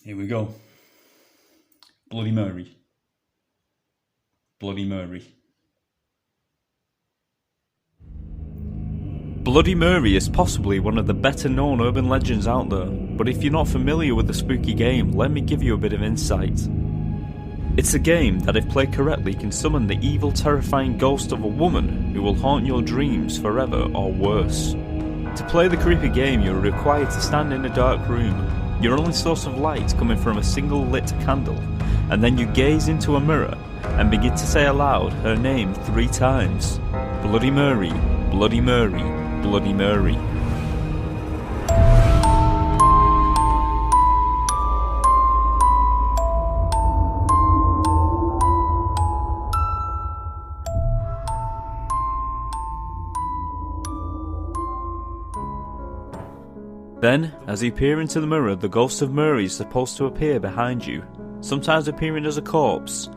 Here we go. Bloody Mary. Bloody Mary. Bloody Mary is possibly one of the better known urban legends out there, but if you're not familiar with the spooky game, let me give you a bit of insight. It's a game that, if played correctly, can summon the evil, terrifying ghost of a woman who will haunt your dreams forever or worse. To play the creepy game, you're required to stand in a dark room, your only source of light coming from a single lit candle, and then you gaze into a mirror and begin to say aloud her name 3 times. Bloody Mary, Bloody Mary, Bloody Mary. Then, as you peer into the mirror, the ghost of Mary is supposed to appear behind you, sometimes appearing as a corpse,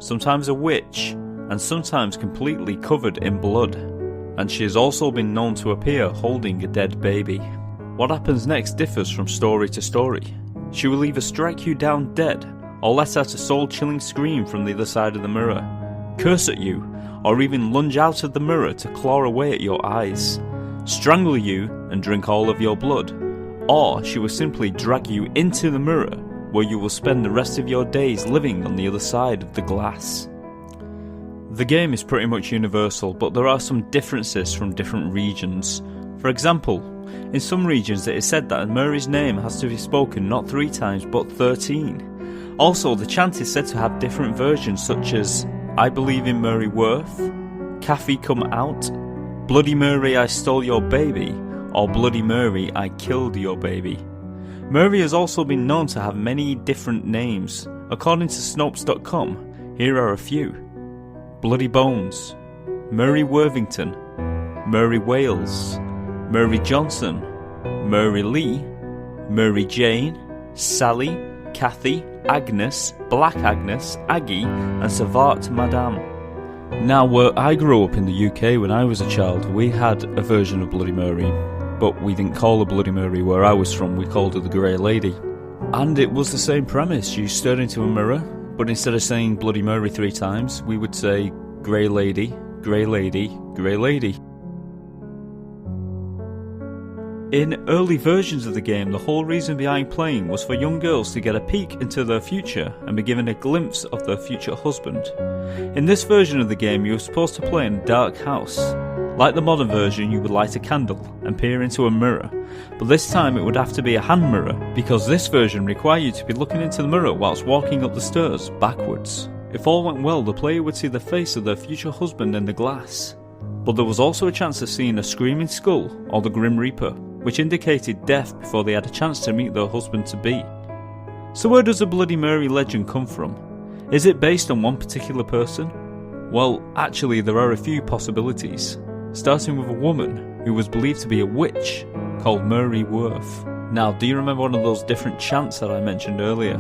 sometimes a witch, and sometimes completely covered in blood. And she has also been known to appear holding a dead baby. What happens next differs from story to story. She will either strike you down dead, or let out a soul-chilling scream from the other side of the mirror, curse at you, or even lunge out of the mirror to claw away at your eyes, strangle you and drink all of your blood. Or she will simply drag you into the mirror, where you will spend the rest of your days living on the other side of the glass. The game is pretty much universal, but there are some differences from different regions. For example, in some regions it is said that Mary's name has to be spoken not 3 times but 13. Also, the chant is said to have different versions such as I believe in Mary Worth, Kathy come out, Bloody Mary I stole your baby, or Bloody Mary I killed your baby. Mary has also been known to have many different names. According to Snopes.com, here are a few. Bloody Bones, Mary Worthington, Mary Wales, Mary Johnson, Mary Lee, Mary Jane, Sally, Kathy, Agnes, Black Agnes, Aggie, and Savart Madame. Now, where I grew up in the UK when I was a child, we had a version of Bloody Mary, but we didn't call her Bloody Mary where I was from, we called her the Grey Lady. And it was the same premise, you stared into a mirror, but instead of saying Bloody Mary 3 times, we would say Grey Lady, Grey Lady, Grey Lady. In early versions of the game, the whole reason behind playing was for young girls to get a peek into their future and be given a glimpse of their future husband. In this version of the game, you were supposed to play in a dark house. Like the modern version, you would light a candle and peer into a mirror, but this time it would have to be a hand mirror, because this version required you to be looking into the mirror whilst walking up the stairs backwards. If all went well, the player would see the face of their future husband in the glass. But there was also a chance of seeing a screaming skull or the Grim Reaper, which indicated death before they had a chance to meet their husband-to-be. So where does the Bloody Mary legend come from? Is it based on one particular person? Well, actually there are a few possibilities, starting with a woman who was believed to be a witch called Mary Worth. Now, do you remember one of those different chants that I mentioned earlier?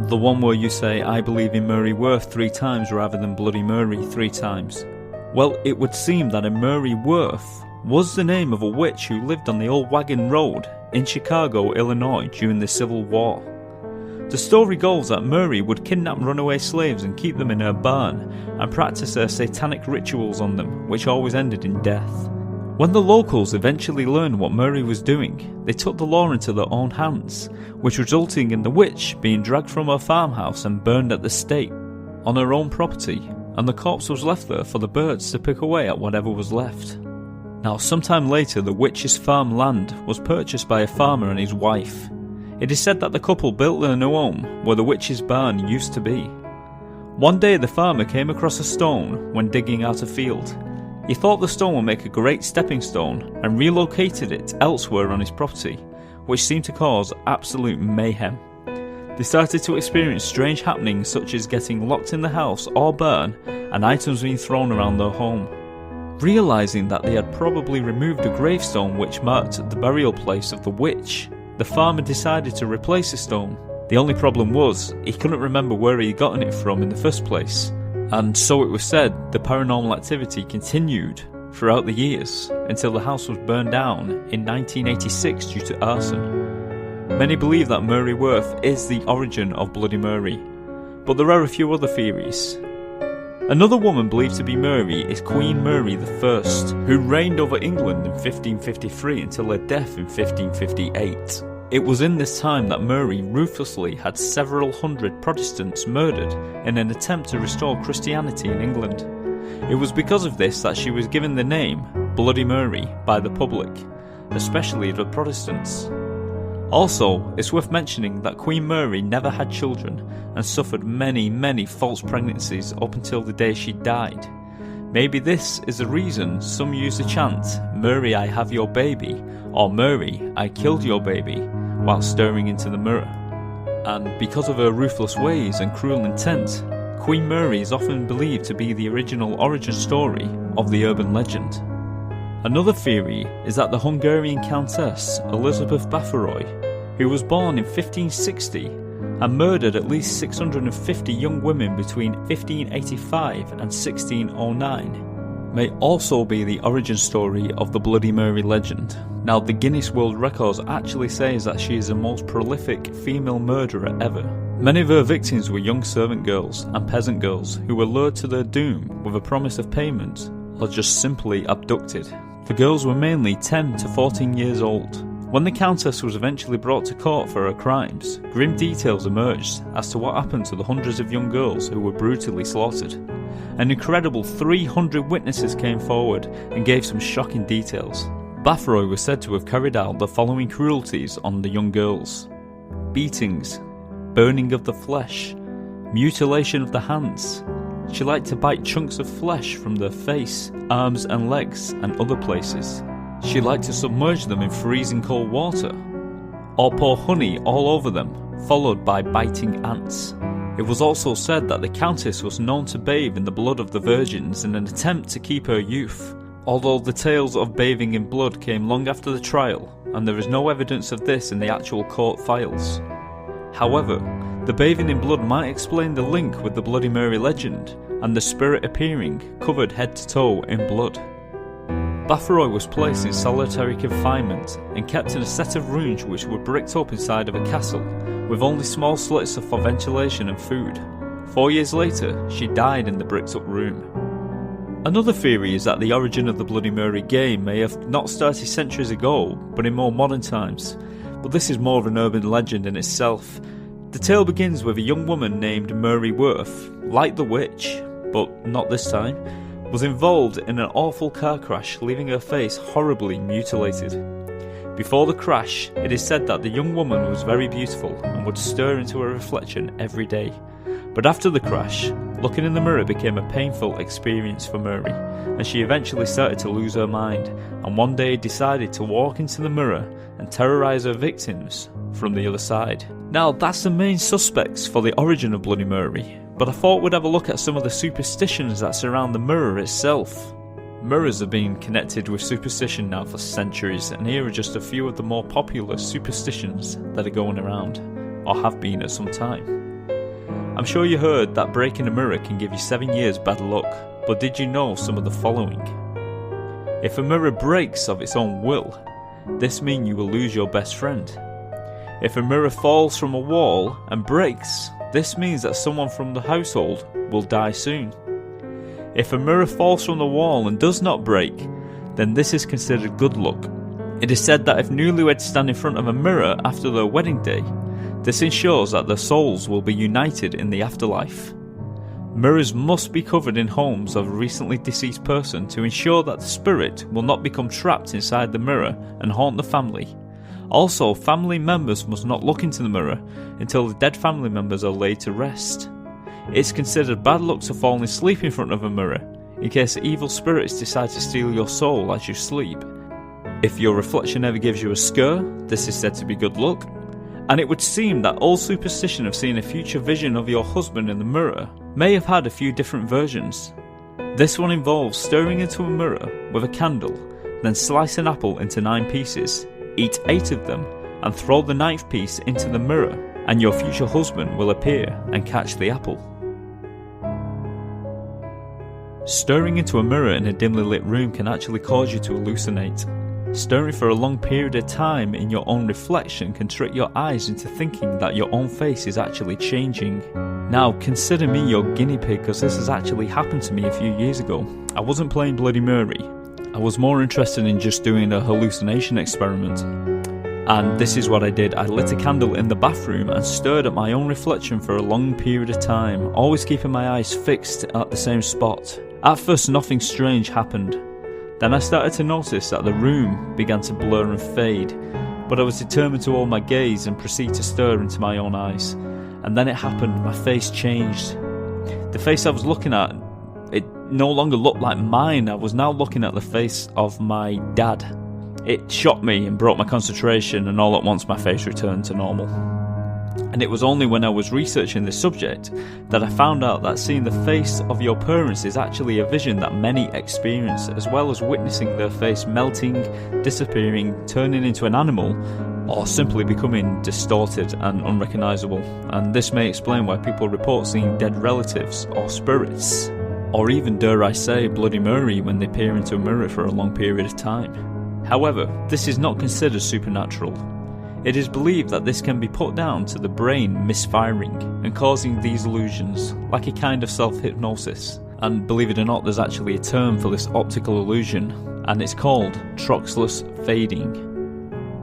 The one where you say, I believe in Mary Worth 3 times rather than Bloody Mary 3 times. Well, it would seem that a Mary Worth was the name of a witch who lived on the Old Wagon Road in Chicago, Illinois during the Civil War. The story goes that Mary would kidnap runaway slaves and keep them in her barn and practice her satanic rituals on them, which always ended in death. When the locals eventually learned what Mary was doing, they took the law into their own hands, which resulting in the witch being dragged from her farmhouse and burned at the stake on her own property, and the corpse was left there for the birds to pick away at whatever was left. Now, sometime later, the witch's farm land was purchased by a farmer and his wife. It is said that the couple built their new home where the witch's barn used to be. One day, the farmer came across a stone when digging out a field. He thought the stone would make a great stepping stone and relocated it elsewhere on his property, which seemed to cause absolute mayhem. They started to experience strange happenings such as getting locked in the house or barn and items being thrown around their home. Realising that they had probably removed a gravestone which marked the burial place of the witch, the farmer decided to replace the stone. The only problem was, he couldn't remember where he had gotten it from in the first place, and so it was said the paranormal activity continued throughout the years until the house was burned down in 1986 due to arson. Many believe that Mary Worth is the origin of Bloody Mary, but there are a few other theories. Another woman believed to be Mary is Queen Mary I, who reigned over England in 1553 until her death in 1558. It was in this time that Mary ruthlessly had several hundred Protestants murdered in an attempt to restore Christianity in England. It was because of this that she was given the name Bloody Mary by the public, especially the Protestants. Also, it's worth mentioning that Queen Mary never had children and suffered many false pregnancies up until the day she died. Maybe this is the reason some use the chant, "Mary, I have your baby," or "Mary, I killed your baby," while staring into the mirror. And because of her ruthless ways and cruel intent, Queen Mary is often believed to be the original origin story of the urban legend. Another theory is that the Hungarian Countess Elizabeth Bathory, who was born in 1560 and murdered at least 650 young women between 1585 and 1609, may also be the origin story of the Bloody Mary legend. Now, the Guinness World Records actually says that she is the most prolific female murderer ever. Many of her victims were young servant girls and peasant girls who were lured to their doom with a promise of payment, or just simply abducted. The girls were mainly 10 to 14 years old. When the Countess was eventually brought to court for her crimes, grim details emerged as to what happened to the hundreds of young girls who were brutally slaughtered. An incredible 300 witnesses came forward and gave some shocking details. Bathory was said to have carried out the following cruelties on the young girls: beatings, burning of the flesh, mutilation of the hands. She liked to bite chunks of flesh from their face, arms and legs and other places. She liked to submerge them in freezing cold water, or pour honey all over them, followed by biting ants. It was also said that the Countess was known to bathe in the blood of the virgins in an attempt to keep her youth, although the tales of bathing in blood came long after the trial, and there is no evidence of this in the actual court files. However, the bathing in blood might explain the link with the Bloody Mary legend, and the spirit appearing covered head to toe in blood. Bathory was placed in solitary confinement and kept in a set of rooms which were bricked up inside of a castle, with only small slits for ventilation and food. 4 years later, she died in the bricked up room. Another theory is that the origin of the Bloody Mary game may have not started centuries ago, but in more modern times, but this is more of an urban legend in itself. The tale begins with a young woman named Mary Worth, like the witch, but not this time, was involved in an awful car crash, leaving her face horribly mutilated. Before the crash, it is said that the young woman was very beautiful and would stare into her reflection every day. But after the crash, looking in the mirror became a painful experience for Mary, and she eventually started to lose her mind, and one day decided to walk into the mirror and terrorise her victims from the other side. Now, that's the main suspects for the origin of Bloody Mary, but I thought we'd have a look at some of the superstitions that surround the mirror itself. Mirrors have been connected with superstition now for centuries, and here are just a few of the more popular superstitions that are going around, or have been at some time. I'm sure you heard that breaking a mirror can give you 7 years bad luck, but did you know some of the following? If a mirror breaks of its own will, this means you will lose your best friend. If a mirror falls from a wall and breaks, this means that someone from the household will die soon. If a mirror falls from the wall and does not break, then this is considered good luck. It is said that if newlyweds stand in front of a mirror after their wedding day, this ensures that their souls will be united in the afterlife. Mirrors must be covered in homes of a recently deceased person to ensure that the spirit will not become trapped inside the mirror and haunt the family. Also, family members must not look into the mirror until the dead family members are laid to rest. It's considered bad luck to fall asleep in front of a mirror, in case evil spirits decide to steal your soul as you sleep. If your reflection ever gives you a scare, this is said to be good luck. And it would seem that old superstition of seeing a future vision of your husband in the mirror may have had a few different versions. This one involves staring into a mirror with a candle, then slice an apple into 9 pieces, eat 8 of them, and throw the 9th piece into the mirror, and your future husband will appear and catch the apple. Staring into a mirror in a dimly lit room can actually cause you to hallucinate. Staring for a long period of time in your own reflection can trick your eyes into thinking that your own face is actually changing. Now, consider me your guinea pig, because this has actually happened to me a few years ago. I wasn't playing Bloody Mary. I was more interested in just doing a hallucination experiment. And this is what I did. I lit a candle in the bathroom and stared at my own reflection for a long period of time, always keeping my eyes fixed at the same spot. At first, nothing strange happened. Then I started to notice that the room began to blur and fade, but I was determined to hold my gaze and proceed to stare into my own eyes. And then it happened, my face changed. The face I was looking at, it no longer looked like mine. I was now looking at the face of my dad. It shocked me and broke my concentration, and all at once my face returned to normal. And it was only when I was researching this subject that I found out that seeing the face of your parents is actually a vision that many experience, as well as witnessing their face melting, disappearing, turning into an animal, or simply becoming distorted and unrecognisable. And this may explain why people report seeing dead relatives or spirits, or even, dare I say, Bloody Mary when they peer into a mirror for a long period of time. However, this is not considered supernatural. It is believed that this can be put down to the brain misfiring and causing these illusions, like a kind of self-hypnosis. And believe it or not, there's actually a term for this optical illusion, and it's called Troxlers Fading.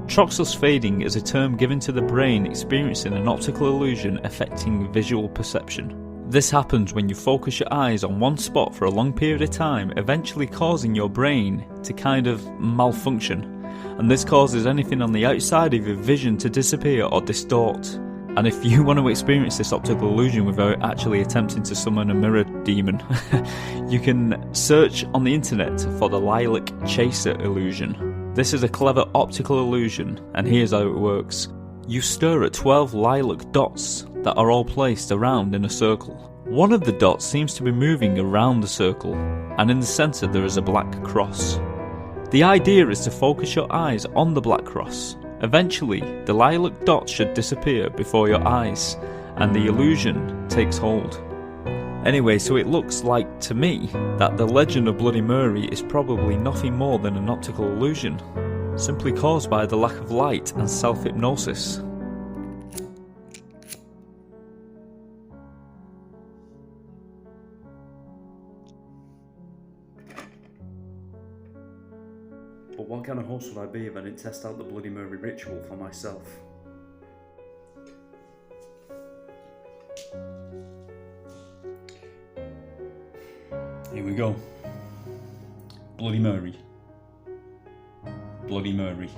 Troxlers Fading is a term given to the brain experiencing an optical illusion affecting visual perception. This happens when you focus your eyes on one spot for a long period of time, eventually causing your brain to kind of malfunction. And this causes anything on the outside of your vision to disappear or distort. And if you want to experience this optical illusion without actually attempting to summon a mirror demon, you can search on the internet for the lilac chaser illusion. This is a clever optical illusion, and here's how it works. You stare at 12 lilac dots that are all placed around in a circle. One of the dots seems to be moving around the circle, and in the centre there is a black cross. The idea is to focus your eyes on the black cross. Eventually, the lilac dot should disappear before your eyes, and the illusion takes hold. Anyway, so it looks like to me that the legend of Bloody Mary is probably nothing more than an optical illusion, simply caused by the lack of light and self-hypnosis. But what kind of host would I be if I didn't test out the Bloody Mary ritual for myself? Here we go. Bloody Mary. Bloody Mary.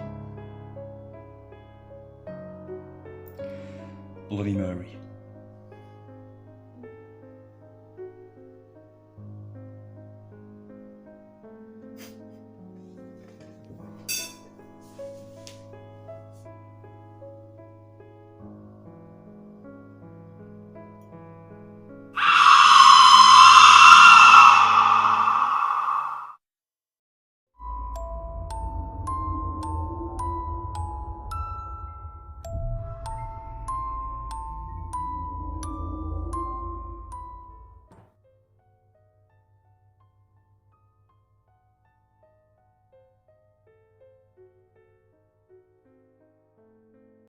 Bloody Mary.